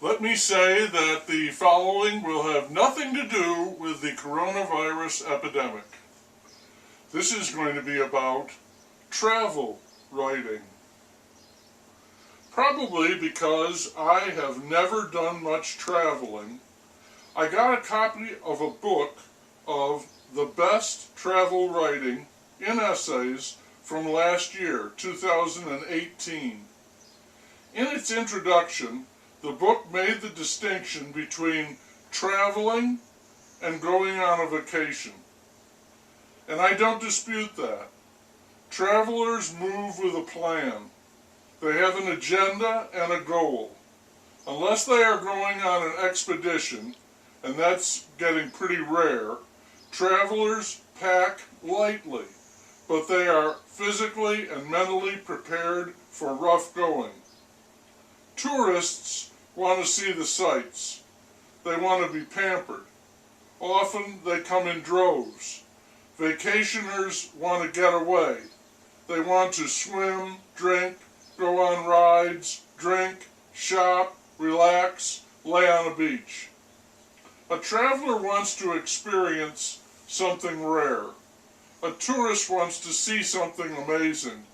Let me say that the following will have nothing to do with the coronavirus epidemic. This is going to be about travel writing. Probably because I have never done much traveling, I got a copy of a book of the best travel writing in essays from last year, 2018. In its introduction, the book made the distinction between traveling and going on a vacation. And I don't dispute that. Travelers move with a plan. They have an agenda and a goal. Unless they are going on an expedition, and that's getting pretty rare, travelers pack lightly, but they are physically and mentally prepared for rough going. Tourists want to see the sights. They want to be pampered. Often they come in droves. Vacationers want to get away. They want to swim, drink, go on rides, drink, shop, relax, lay on a beach. A traveler wants to experience something rare. A tourist wants to see something amazing.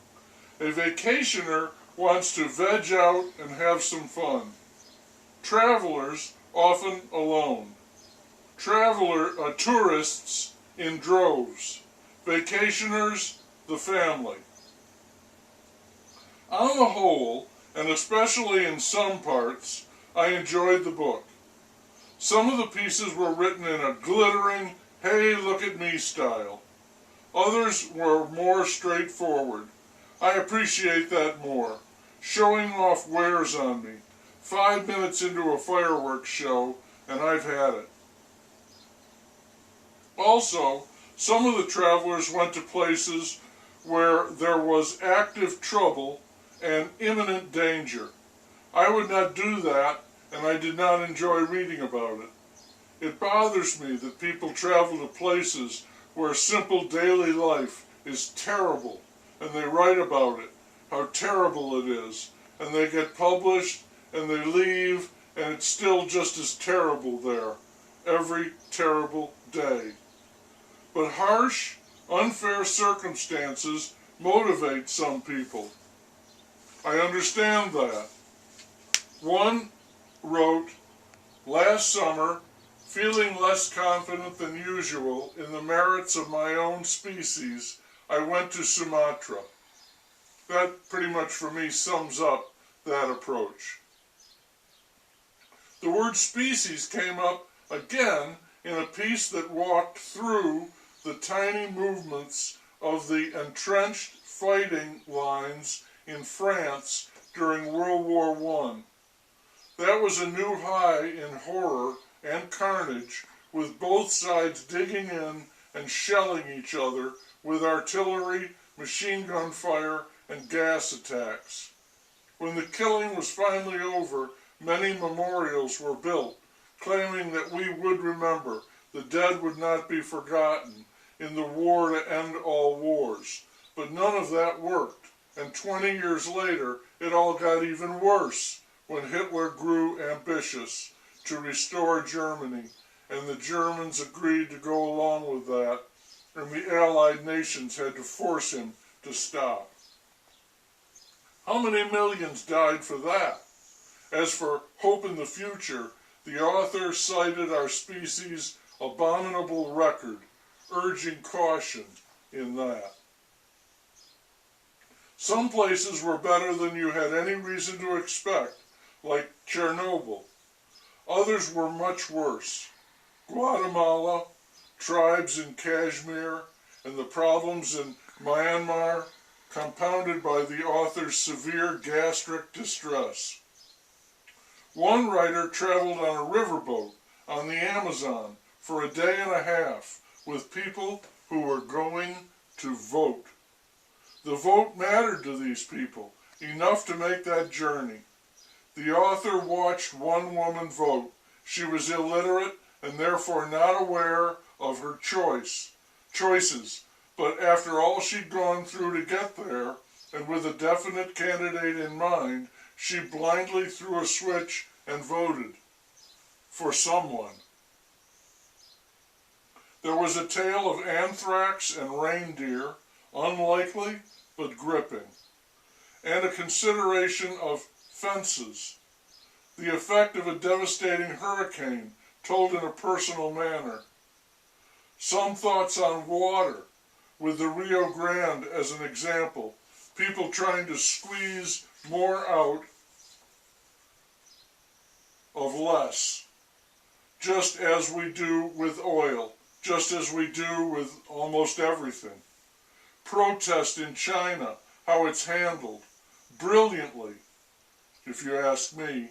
A vacationer wants to veg out and have some fun. Travelers often alone. Tourists in droves. Vacationers, the family. On the whole, and especially in some parts, I enjoyed the book. Some of the pieces were written in a glittering, hey, look at me style. Others were more straightforward. I appreciate that more. Showing off wears on me. 5 minutes into a fireworks show, and I've had it. Also, some of the travelers went to places where there was active trouble and imminent danger. I would not do that, and I did not enjoy reading about it. It bothers me that people travel to places where simple daily life is terrible, and they write about it, how terrible it is, and they get published, and they leave, and it's still just as terrible there, every terrible day. But harsh, unfair circumstances motivate some people. I understand that. One wrote, last summer, feeling less confident than usual in the merits of my own species, I went to Sumatra. That pretty much for me sums up that approach. The word species came up again in a piece that walked through the tiny movements of the entrenched fighting lines in France during World War I. That was a new high in horror and carnage, with both sides digging in and shelling each other with artillery, machine gun fire, and gas attacks. When the killing was finally over, many memorials were built, claiming that we would remember, the dead would not be forgotten, in the war to end all wars. But none of that worked, and 20 years later, it all got even worse when Hitler grew ambitious to restore Germany, and the Germans agreed to go along with that, and the Allied nations had to force him to stop. How many millions died for that? As for hope in the future, the author cited our species' abominable record, urging caution in that. Some places were better than you had any reason to expect, like Chernobyl. Others were much worse. Guatemala, tribes in Kashmir, and the problems in Myanmar, compounded by the author's severe gastric distress. One writer traveled on a riverboat on the Amazon for a day and a half with people who were going to vote. The vote mattered to these people, enough to make that journey. The author watched one woman vote. She was illiterate and therefore not aware of her choices, but after all she'd gone through to get there, and with a definite candidate in mind, she blindly threw a switch and voted for someone. There was a tale of anthrax and reindeer, unlikely but gripping, and a consideration of fences, the effect of a devastating hurricane told in a personal manner. Some thoughts on water, with the Rio Grande as an example, people trying to squeeze more out of less, just as we do with oil, just as we do with almost everything. Protest in China, how it's handled, brilliantly, if you ask me.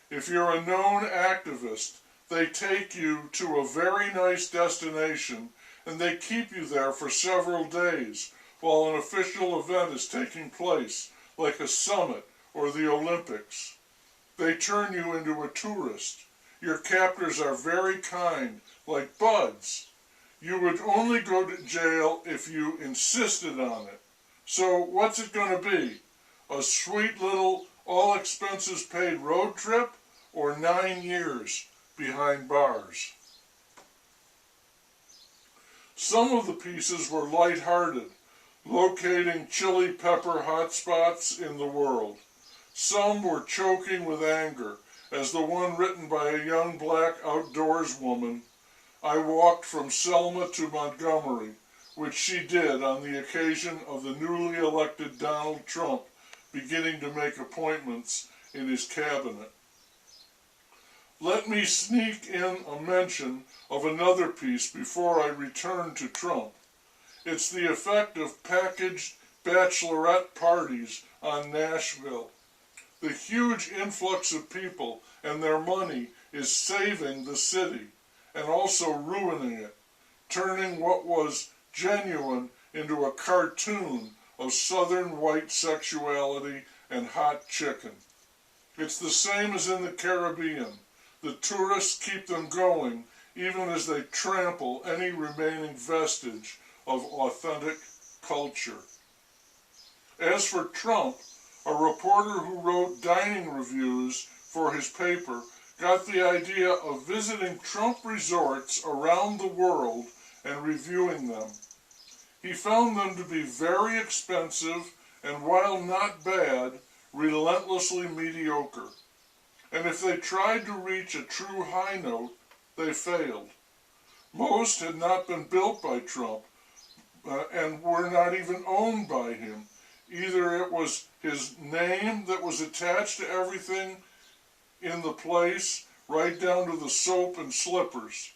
If you're a known activist, they take you to a very nice destination and they keep you there for several days while an official event is taking place, like a summit or the Olympics. They turn you into a tourist. Your captors are very kind, like buds. You would only go to jail if you insisted on it. So what's it going to be? A sweet little all-expenses-paid road trip or 9 years behind bars? Some of the pieces were light-hearted, locating chili pepper hotspots in the world. Some were choking with anger, as the one written by a young black outdoors woman, I walked from Selma to Montgomery, which she did on the occasion of the newly elected Donald Trump beginning to make appointments in his cabinet. Let me sneak in a mention of another piece before I return to Trump. It's the effect of packaged bachelorette parties on Nashville. The huge influx of people and their money is saving the city and also ruining it, turning what was genuine into a cartoon of southern white sexuality and hot chicken. It's the same as in the Caribbean. The tourists keep them going even as they trample any remaining vestige of authentic culture. As for Trump, a reporter who wrote dining reviews for his paper got the idea of visiting Trump resorts around the world and reviewing them. He found them to be very expensive and, while not bad, relentlessly mediocre. And if they tried to reach a true high note, they failed. Most had not been built by Trump and were not even owned by him. Either it was his name that was attached to everything in the place, right down to the soap and slippers.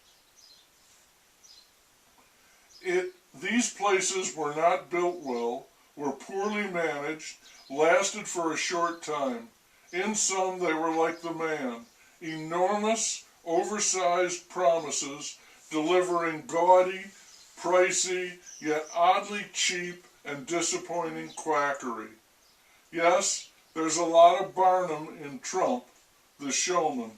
These places were not built well, were poorly managed, lasted for a short time. In some, they were like the man, enormous, oversized promises, delivering gaudy, pricey, yet oddly cheap and disappointing quackery. Yes, there's a lot of Barnum in Trump, the showman.